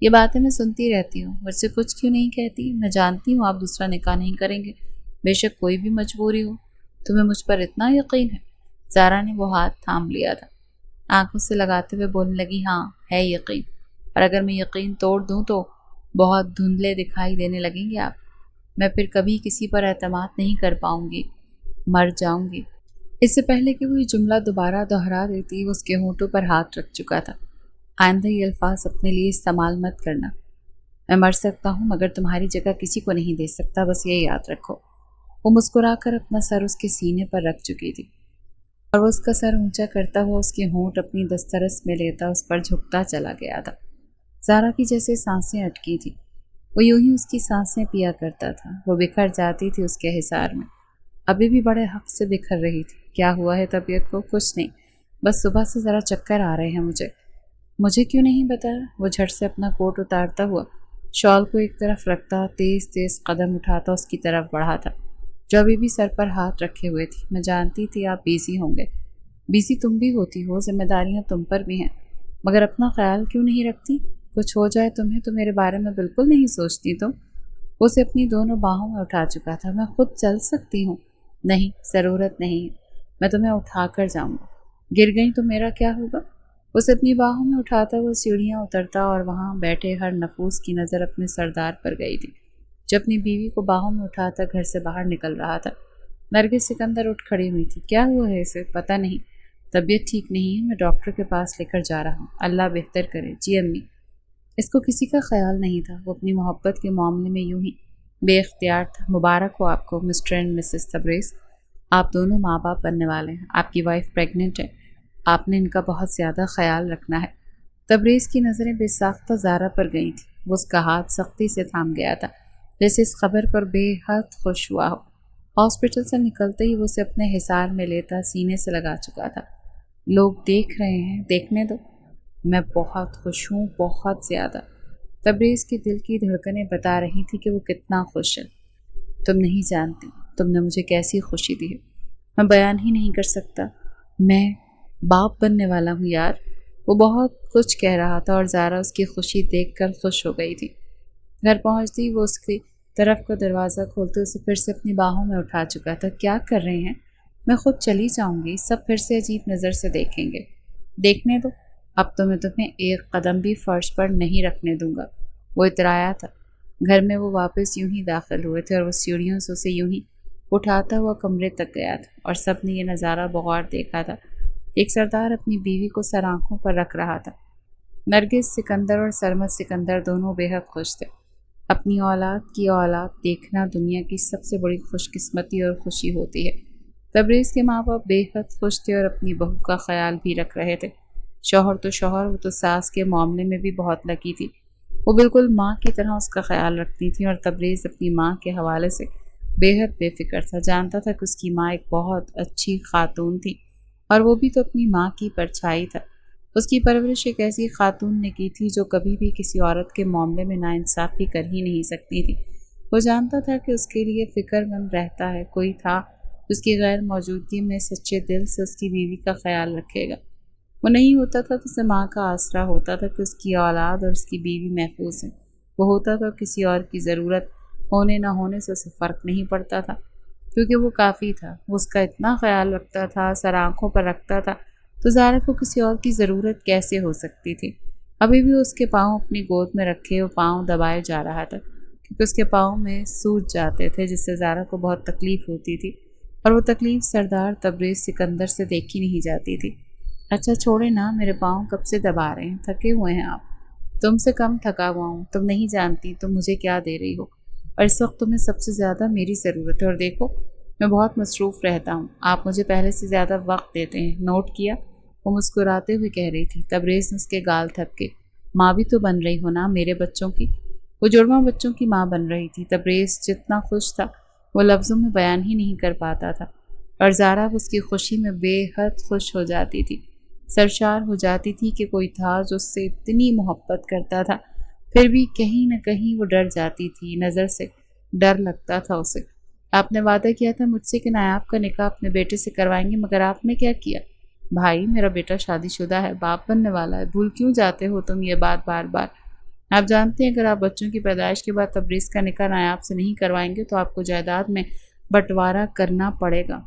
یہ باتیں میں سنتی رہتی ہوں، مجھ سے کچھ کیوں نہیں کہتی؟ میں جانتی ہوں آپ دوسرا نکاح نہیں کریں گے، بے شک کوئی بھی مجبوری ہو۔ تمہیں مجھ پر اتنا یقین ہے؟ زارا نے وہ ہاتھ تھام لیا تھا، آنکھوں سے لگاتے ہوئے بولنے لگی، ہاں ہے یقین، اور اگر میں یقین توڑ دوں تو بہت دھندلے دکھائی دینے لگیں گے آپ۔ میں پھر کبھی کسی پر اعتماد نہیں کر پاؤں گی، مر جاؤں گی۔ اس سے پہلے کہ وہ یہ جملہ دوبارہ دہرا دیتی، وہ اس کے ہونٹوں پر ہاتھ رکھ چکا تھا۔ آئندہ یہ الفاظ اپنے لیے استعمال مت کرنا۔ میں مر سکتا ہوں مگر تمہاری جگہ کسی کو نہیں دے سکتا، بس یہ یاد رکھو۔ وہ مسکرا کر اپنا سر اس کے سینے پر رکھ چکی تھی اور وہ اس کا سر اونچا کرتا ہوا اس کے ہونٹ اپنی دسترس میں لیتا اس پر جھکتا چلا گیا تھا۔ زارا کی جیسے سانسیں اٹکی تھی، وہ یوں ہی اس کی سانسیں پیا کرتا تھا۔ وہ بکھر جاتی تھی اس کے حصار میں، ابھی بھی بڑے حق سے بکھر رہی تھی۔ کیا ہوا ہے طبیعت کو؟ کچھ نہیں، بس صبح سے ذرا چکر آ رہے ہیں مجھے کیوں نہیں بتایا؟ وہ جھٹ سے اپنا کوٹ اتارتا ہوا شال کو ایک طرف رکھتا، تیز تیز قدم اٹھاتا اس کی طرف بڑھا تھا جو ابھی بھی سر پر ہاتھ رکھے ہوئے تھی۔ میں جانتی تھی آپ بیزی ہوں گے، بیزی تم بھی ہوتی ہو، ذمہ داریاں تم پر بھی ہیں، مگر اپنا خیال کیوں نہیں رکھتی؟ کچھ ہو جائے تمہیں تو میرے بارے میں بالکل نہیں سوچتی تم۔ وہ اسے اپنی دونوں باہوں میں اٹھا چکا تھا۔ میں خود چل سکتی ہوں۔ نہیں، ضرورت نہیں، میں تمہیں اٹھا کر جاؤں گا۔ گر گئی تو میرا کیا ہوگا؟ اسے اپنی باہوں میں اٹھاتا وہ سیڑھیاں اترتا اور وہاں بیٹھے ہر نفوس کی نظر اپنے سردار پر گئی تھی جو اپنی بیوی کو باہوں میں اٹھاتا گھر سے باہر نکل رہا تھا۔ نرگس سکندر اٹھ کھڑی ہوئی تھی۔ کیا ہوا ہے اسے؟ پتہ نہیں، طبیعت ٹھیک نہیں ہے، میں ڈاکٹر کے پاس لے کر جا رہا ہوں، اللہ بہتر کرے۔ جی امی۔ اس کو کسی کا خیال نہیں تھا، وہ اپنی محبت کے معاملے میں یوں ہی بے اختیار تھا۔ مبارک ہو آپ کو مسٹر اینڈ مسز تبریز، آپ دونوں ماں باپ بننے والے ہیں۔ آپ کی وائف پریگننٹ ہے، آپ نے ان کا بہت زیادہ خیال رکھنا ہے۔ تبریز کی نظریں بے ساختہ زارا پر گئی تھیں۔ وہ اس کا ہاتھ سختی سے تھام گیا تھا، جیسے اس خبر پر بے حد خوش ہوا ہو۔ ہاسپٹل سے نکلتے ہی وہ اسے اپنے حصار میں لیتا سینے سے لگا چکا تھا۔ لوگ دیکھ رہے ہیں، دیکھنے دو۔ میں بہت خوش ہوں، بہت زیادہ۔ تبریز کے دل کی دھڑکنیں بتا رہی تھی کہ وہ کتنا خوش ہے۔ تم نہیں جانتی تم نے مجھے کیسی خوشی دی ہے، میں بیان ہی نہیں کر سکتا۔ میں باپ بننے والا ہوں یار۔ وہ بہت کچھ کہہ رہا تھا اور زارا اس کی خوشی دیکھ کر خوش ہو گئی تھی۔ گھر پہنچتی وہ اس کی طرف کا دروازہ کھولتے اسے پھر سے اپنی باہوں میں اٹھا چکا تھا۔ کیا کر رہے ہیں؟ میں خود چلی جاؤں گی، سب پھر سے عجیب نظر سے دیکھیں گے۔ دیکھنے دو، اب تو میں تمہیں ایک قدم بھی فرش پر نہیں رکھنے دوں گا۔ وہ اترایا تھا۔ گھر میں وہ واپس یوں ہی داخل ہوئے تھے اور وہ سیڑھیوں سے اسے یوں ہی اٹھاتا ہوا کمرے تک گیا تھا اور سب نے یہ نظارہ بغور دیکھا تھا۔ ایک سردار اپنی بیوی کو سر آنکھوں پر رکھ رہا تھا۔ نرگس سکندر اور سرمد سکندر دونوں بے حد خوش تھے۔ اپنی اولاد کی اولاد دیکھنا دنیا کی سب سے بڑی خوش قسمتی اور خوشی ہوتی ہے۔ تبریز کے ماں باپ بے حد خوش تھے اور اپنی بہو کا خیال بھی رکھ رہے تھے۔ شوہر تو شوہر، وہ تو ساس کے معاملے میں بھی بہت لکی تھی۔ وہ بالکل ماں کی طرح اس کا خیال رکھتی تھی اور تبریز اپنی ماں کے حوالے سے بے حد بے فکر تھا۔ جانتا تھا کہ اس کی ماں ایک بہت اچھی خاتون تھی اور وہ بھی تو اپنی ماں کی پرچھائی تھا۔ اس کی پرورش ایک ایسی خاتون نے کی تھی جو کبھی بھی کسی عورت کے معاملے میں ناانصافی کر ہی نہیں سکتی تھی۔ وہ جانتا تھا کہ اس کے لیے فکر مند رہتا ہے کوئی تھا اس کی غیر موجودگی میں سچے دل سے اس کی بیوی کا خیال رکھے گا۔ وہ نہیں ہوتا تھا تو اسے ماں کا آسرا ہوتا تھا کہ اس کی اولاد اور اس کی بیوی محفوظ ہیں۔ وہ ہوتا تھا کسی اور کی ضرورت ہونے نہ ہونے سے اسے فرق نہیں پڑتا تھا، کیونکہ وہ کافی تھا۔ وہ اس کا اتنا خیال رکھتا تھا، سر آنکھوں پر رکھتا تھا، تو زارا کو کسی اور کی ضرورت کیسے ہو سکتی تھی؟ ابھی بھی اس کے پاؤں اپنی گود میں رکھے وہ پاؤں دبائے جا رہا تھا، کیونکہ اس کے پاؤں میں سوج جاتے تھے جس سے زارا کو بہت تکلیف ہوتی تھی، اور وہ تکلیف سردار تبریز سکندر سے دیکھی نہیں جاتی تھی۔ اچھا چھوڑے نا، میرے پاؤں کب سے دبا رہے ہیں، تھکے ہوئے ہیں آپ؟ تم سے کم تھکا ہوا ہوں، تم نہیں جانتی تم مجھے کیا دے رہی ہو، اور اس وقت تمہیں سب سے زیادہ میری ضرورت ہے، اور دیکھو میں بہت مصروف رہتا ہوں، آپ مجھے پہلے سے زیادہ وقت دیتے ہیں، نوٹ کیا؟ وہ مسکراتے ہوئے کہہ رہی تھی۔ تبریز نے اس کے گال تھپکے۔ ماں بھی تو بن رہی ہو نا میرے بچوں کی۔ وہ جڑواں بچوں کی ماں بن رہی تھی۔ تبریز جتنا خوش تھا وہ لفظوں میں بیان ہی نہیں کر پاتا تھا، اور زارا اس کی خوشی میں بے حد خوش ہو جاتی تھی، سرشار ہو جاتی تھی کہ کوئی تھا جو اس سے اتنی محبت کرتا تھا، پھر بھی کہیں نہ کہیں وہ ڈر جاتی تھی، نظر سے ڈر لگتا تھا اسے۔ آپ نے وعدہ کیا تھا مجھ سے کہ نایاب کا نکاح اپنے بیٹے سے کروائیں گے، مگر آپ نے کیا کیا؟ بھائی میرا بیٹا شادی شدہ ہے، باپ بننے والا ہے، بھول کیوں جاتے ہو تم یہ بات بار بار؟ آپ جانتے ہیں اگر آپ بچوں کی پیدائش کے بعد تبریز کا نکاح نایاب سے نہیں کروائیں گے تو آپ کو جائیداد میں بٹوارا کرنا پڑے گا۔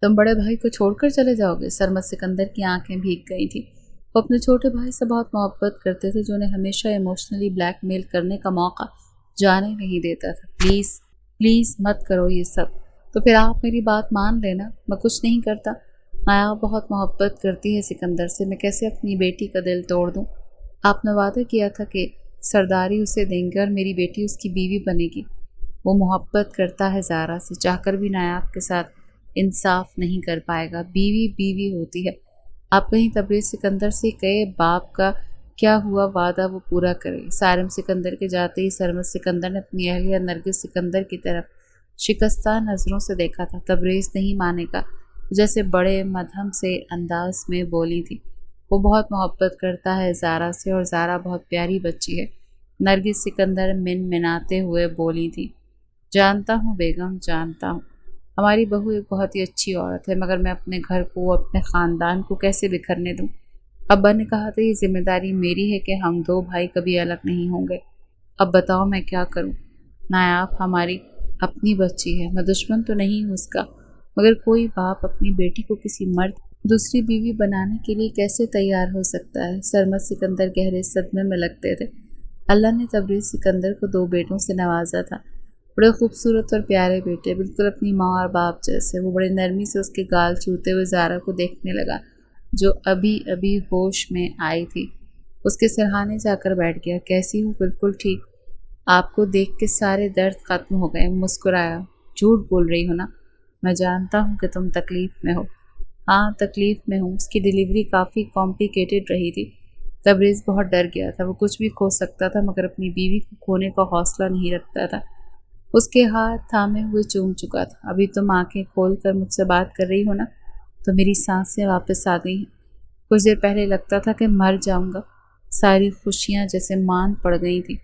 تم بڑے بھائی کو چھوڑ کر چلے جاؤ گے؟ سرمد سکندر کی آنکھیں بھیگ گئی تھیں۔ وہ اپنے چھوٹے بھائی سے بہت محبت کرتے تھے جو انہیں ہمیشہ ایموشنلی بلیک میل کرنے کا موقع جانے نہیں دیتا تھا۔ پلیز پلیز مت کرو یہ سب، تو پھر آپ میری بات مان لینا، میں کچھ نہیں کرتا۔ نایاب بہت محبت کرتی ہے سکندر سے، میں کیسے اپنی بیٹی کا دل توڑ دوں؟ آپ نے وعدہ کیا تھا کہ سرداری اسے دیں گے اور میری بیٹی اس کی بیوی بنے گی۔ وہ محبت کرتا ہے زارا سے، چاہ کر بھی نایاب کے ساتھ انصاف نہیں کر پائے گا۔ بیوی بیوی ہوتی ہے۔ آپ کہیں تبریز سکندر سے کہے باپ کا کیا ہوا وعدہ وہ پورا کرے۔ سارم سکندر کے جاتے ہی سرمد سکندر نے اپنی اہلیہ نرگس سکندر کی طرف شکستہ نظروں سے دیکھا تھا۔ تبریز نہیں مانے گا، جیسے بڑے مدھم سے انداز میں بولی تھی۔ وہ بہت محبت کرتا ہے زارا سے، اور زارا بہت پیاری بچی ہے۔ نرگس سکندر مناتے ہوئے بولی تھی۔ جانتا ہوں بیگم، جانتا ہوں ہماری بہو ایک بہت ہی اچھی عورت ہے، مگر میں اپنے گھر کو، اپنے خاندان کو کیسے بکھرنے دوں؟ ابا نے کہا تھا یہ ذمہ داری میری ہے کہ ہم دو بھائی کبھی الگ نہیں ہوں گے۔ اب بتاؤ میں کیا کروں؟ نایاب ہماری اپنی بچی ہے، میں دشمن تو نہیں ہوں اس کا، مگر کوئی باپ اپنی بیٹی کو کسی مرد دوسری بیوی بنانے کے لیے کیسے تیار ہو سکتا ہے؟ سرمد سکندر گہرے صدمے میں لگتے تھے۔ اللہ نے تبریز سکندر کو 2 بیٹوں سے نوازا تھا، بڑے خوبصورت اور پیارے بیٹے، بالکل اپنی ماں اور باپ جیسے۔ وہ بڑے نرمی سے اس کے گال چھوتے ہوئے زارا کو دیکھنے لگا جو ابھی ابھی ہوش میں آئی تھی۔ اس کے سرہانے جا کر بیٹھ گیا۔ کیسی ہو؟ بالکل ٹھیک۔ آپ کو دیکھ کے سارے درد ختم ہو گئے۔ مسکرایا۔ جھوٹ بول رہی ہو نا؟ میں جانتا ہوں کہ تم تکلیف میں ہو۔ ہاں تکلیف میں ہوں۔ اس کی ڈیلیوری کافی کمپلیکیٹڈ رہی تھی۔ تبریز بہت ڈر گیا تھا۔ وہ کچھ بھی کھو سکتا تھا مگر اپنی بیوی کو کھونے کا حوصلہ نہیں رکھتا تھا۔ اس کے ہاتھ تھامے ہوئے چوم چکا تھا۔ ابھی تم آنکھیں کھول کر مجھ سے بات کر رہی ہو نا؟ تو میری سانسیں واپس آ گئی ہیں۔ کچھ دیر پہلے لگتا تھا کہ مر جاؤں گا۔ ساری خوشیاں جیسے مان پڑ گئی تھیں۔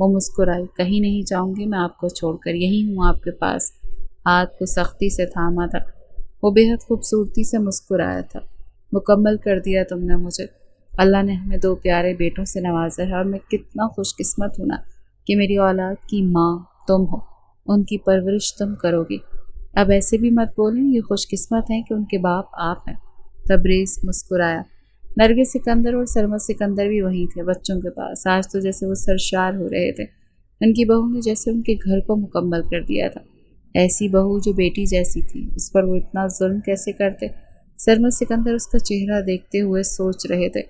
وہ مسکرائی۔ کہیں نہیں جاؤں گی میں آپ کو چھوڑ کر، یہی ہوں آپ کے پاس۔ ہاتھ کو سختی سے تھاما تھا۔ وہ بے حد خوبصورتی سے مسکرایا تھا۔ مکمل کر دیا تم نے مجھے۔ اللہ نے ہمیں 2 پیارے بیٹوں سے نوازا ہے اور میں کتنا خوش قسمت ہوں نا کہ میری اولاد کی ماں تم ہو، ان کی پرورش تم کرو گی۔ اب ایسے بھی مت بولیں، یہ خوش قسمت ہیں کہ ان کے باپ آپ ہیں۔ تبریز مسکرایا۔ نرگس سکندر اور سرمد سکندر بھی وہیں تھے بچوں کے پاس۔ آج تو جیسے وہ سرشار ہو رہے تھے۔ ان کی بہو نے جیسے ان کے گھر کو مکمل کر دیا تھا۔ ایسی بہو جو بیٹی جیسی تھی، اس پر وہ اتنا ظلم کیسے کرتے؟ سرمد سکندر اس کا چہرہ دیکھتے ہوئے سوچ رہے تھے۔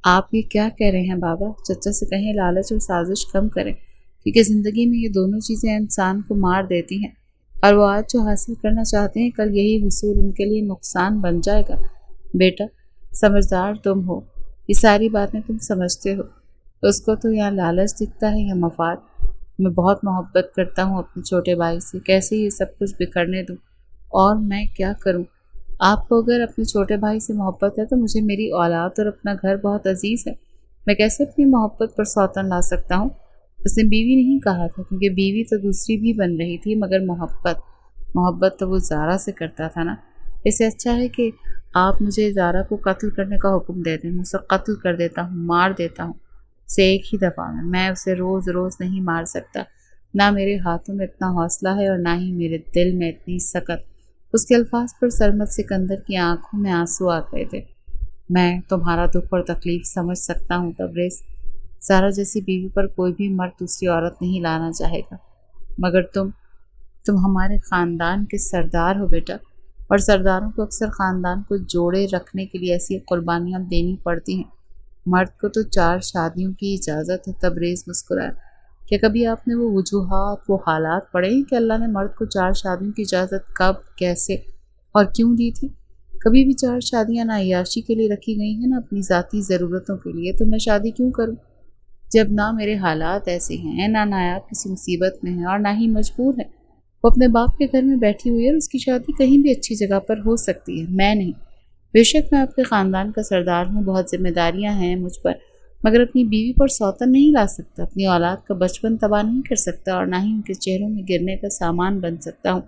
آپ یہ کیا کہہ رہے ہیں بابا؟ چچا سے کہیں لالچ اور سازش کم کریں، کیونکہ زندگی میں یہ دونوں چیزیں انسان کو مار دیتی ہیں، اور وہ آج جو حاصل کرنا چاہتے ہیں کل یہی حصول ان کے لیے نقصان بن جائے گا۔ بیٹا سمجھدار تم ہو، یہ ساری باتیں تم سمجھتے ہو۔ اس کو تو یہاں لالچ دکھتا ہے یا مفاد؟ میں بہت محبت کرتا ہوں اپنے چھوٹے بھائی سے، کیسے یہ سب کچھ بکھرنے دوں؟ اور میں کیا کروں؟ آپ کو اگر اپنے چھوٹے بھائی سے محبت ہے تو مجھے میری اولاد اور اپنا گھر بہت عزیز ہے۔ میں کیسے اپنی محبت پر سوتن لا سکتا ہوں؟ اس نے بیوی نہیں کہا تھا، کیونکہ بیوی تو دوسری بھی بن رہی تھی، مگر محبت تو وہ زارا سے کرتا تھا نا۔ اس سے اچھا ہے کہ آپ مجھے زارا کو قتل کرنے کا حکم دے دیں۔ میں اسے قتل کر دیتا ہوں، مار دیتا ہوں اسے ایک ہی دفعہ میں اسے روز روز نہیں مار سکتا۔ نہ میرے ہاتھوں میں اتنا حوصلہ ہے اور نہ ہی میرے دل میں اتنی سکت۔ اس کے الفاظ پر سرمد سکندر کی آنکھوں میں آنسو آ گئے تھے۔ میں تمہارا دکھ اور تکلیف سمجھ سکتا ہوں تبریز۔ زارا جیسی بیوی پر کوئی بھی مرد دوسری عورت نہیں لانا چاہے گا، مگر تم ہمارے خاندان کے سردار ہو بیٹا، اور سرداروں کو اکثر خاندان کو جوڑے رکھنے کے لیے ایسی قربانیاں دینی پڑتی ہیں۔ مرد کو تو 4 شادیوں کی اجازت ہے۔ تبریز مسکرایا۔ کیا کبھی آپ نے وہ وجوہات، وہ حالات پڑھے ہیں کہ اللہ نے مرد کو 4 شادیوں کی اجازت کب، کیسے اور کیوں دی تھی؟ کبھی بھی 4 شادیاں نہ عیاشی کے لیے رکھی گئی ہیں نہ اپنی ذاتی ضرورتوں کے لیے، تو میں شادی کیوں کروں جب نہ میرے حالات ایسے ہیں، نہ نایاب کسی مصیبت میں ہے اور نہ ہی مجبور ہے۔ وہ اپنے باپ کے گھر میں بیٹھی ہوئی ہے اور اس کی شادی کہیں بھی اچھی جگہ پر ہو سکتی ہے، میں نہیں۔ بے شک میں آپ کے خاندان کا سردار ہوں، بہت ذمہ داریاں ہیں مجھ پر، مگر اپنی بیوی پر سوتن نہیں لا سکتا، اپنی اولاد کا بچپن تباہ نہیں کر سکتا اور نہ ہی ان کے چہروں میں گرنے کا سامان بن سکتا ہوں۔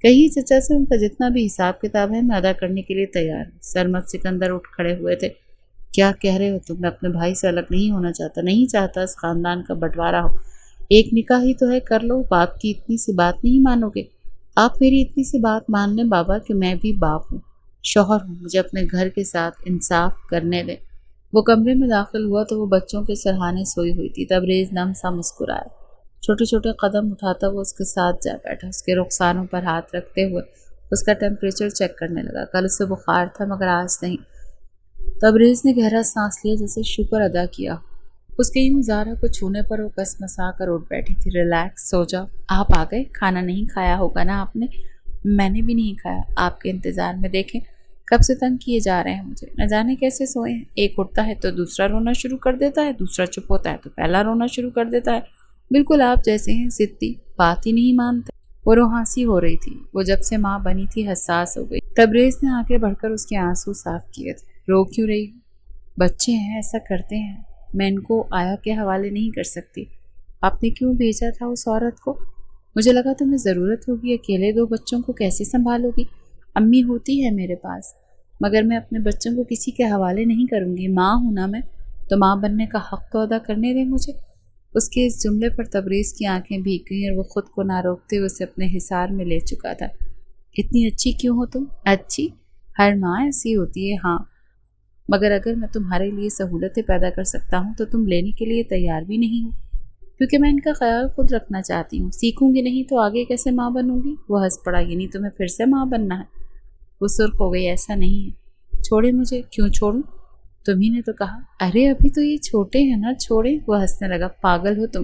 کہیں چچا سے ان کا جتنا بھی حساب کتاب ہے میں ادا کرنے کے لیے تیار ہوں۔ سرمد سکندر اٹھ کھڑے ہوئے تھے۔ کیا کہہ رہے ہو تم؟ میں اپنے بھائی سے الگ نہیں ہونا چاہتا، نہیں چاہتا اس خاندان کا بٹوارا ہو۔ ایک نکاح ہی تو ہے، کر لو۔ باپ کی اتنی سی بات نہیں مانو گے؟ آپ میری اتنی سی بات مان لیں بابا کہ میں بھی باپ ہوں، شوہر ہوں، مجھے اپنے گھر کے ساتھ انصاف کرنے دیں۔ وہ کمرے میں داخل ہوا تو وہ بچوں کے سرہانے سوئی ہوئی تھی۔ تبریز نم سا مسکرایا۔ چھوٹے چھوٹے قدم اٹھاتا وہ اس کے ساتھ جا بیٹھا، اس کے رخسانوں پر ہاتھ رکھتے ہوئے اس کا ٹیمپریچر چیک کرنے لگا۔ کل اسے بخار تھا مگر آج نہیں۔ تبریز نے گہرا سانس لیا، جیسے شکر ادا کیا۔ اس کے یوں زارا کو چھونے پر وہ کس مسا کر اٹھ بیٹھی تھی۔ ریلیکس، سو جاؤ۔ آپ آ گئے؟ کھانا نہیں کھایا ہوگا نا آپ نے؟ میں نے بھی نہیں کھایا، آپ کے انتظار میں۔ دیکھیں کب سے تنگ کیے جا رہے ہیں مجھے، نہ جانے کیسے سوئے ہیں۔ ایک اٹھتا ہے تو دوسرا رونا شروع کر دیتا ہے، دوسرا چپ ہوتا ہے تو پہلا رونا شروع کر دیتا ہے۔ بالکل آپ جیسے ہیں، ضدی، بات ہی نہیں مانتے۔ وہ روحانسی ہو رہی تھی۔ وہ جب سے ماں بنی تھی حساس ہو گئی۔ تبریز نے آگے بڑھ کر اس کے آنسو صاف کیے تھے۔ رو کیوں رہی ہو؟ بچے ہیں، ایسا کرتے ہیں، میں ان کو آیا کے حوالے نہیں کر سکتی۔ آپ نے کیوں بھیجا تھا اس عورت کو؟ مجھے لگا تمہیں ضرورت ہوگی، اکیلے 2 بچوں کو کیسے سنبھالو گی؟ امی ہوتی ہے میرے پاس، مگر میں اپنے بچوں کو کسی کے حوالے نہیں کروں گی۔ ماں ہوں نا میں، تو ماں بننے کا حق تو ادا کرنے دیں مجھے۔ اس کے اس جملے پر تبریز کی آنکھیں بھیگ گئیں اور وہ خود کو نہ روکتے ہوئے اسے اپنے حصار میں لے چکا تھا۔ اتنی اچھی کیوں ہو تم؟ اچھی؟ ہر ماں ایسی ہوتی ہے، ہاں، مگر اگر میں تمہارے لیے سہولتیں پیدا کر سکتا ہوں تو تم لینے کے لیے تیار بھی نہیں ہو، کیونکہ میں ان کا خیال خود رکھنا چاہتی ہوں۔ سیکھوں گی نہیں تو آگے کیسے ماں بنوں گی؟ وہ ہنس پڑا۔ یعنی تمہیں پھر سے ماں بننا ہے؟ وہ سرخ ہو گئی۔ ایسا نہیں ہے۔ چھوڑے مجھے۔ کیوں چھوڑوں؟ تمہیں نے تو کہا۔ ارے ابھی تو یہ چھوٹے ہیں نا، چھوڑیں۔ وہ ہنسنے لگا۔ پاگل ہو تم؟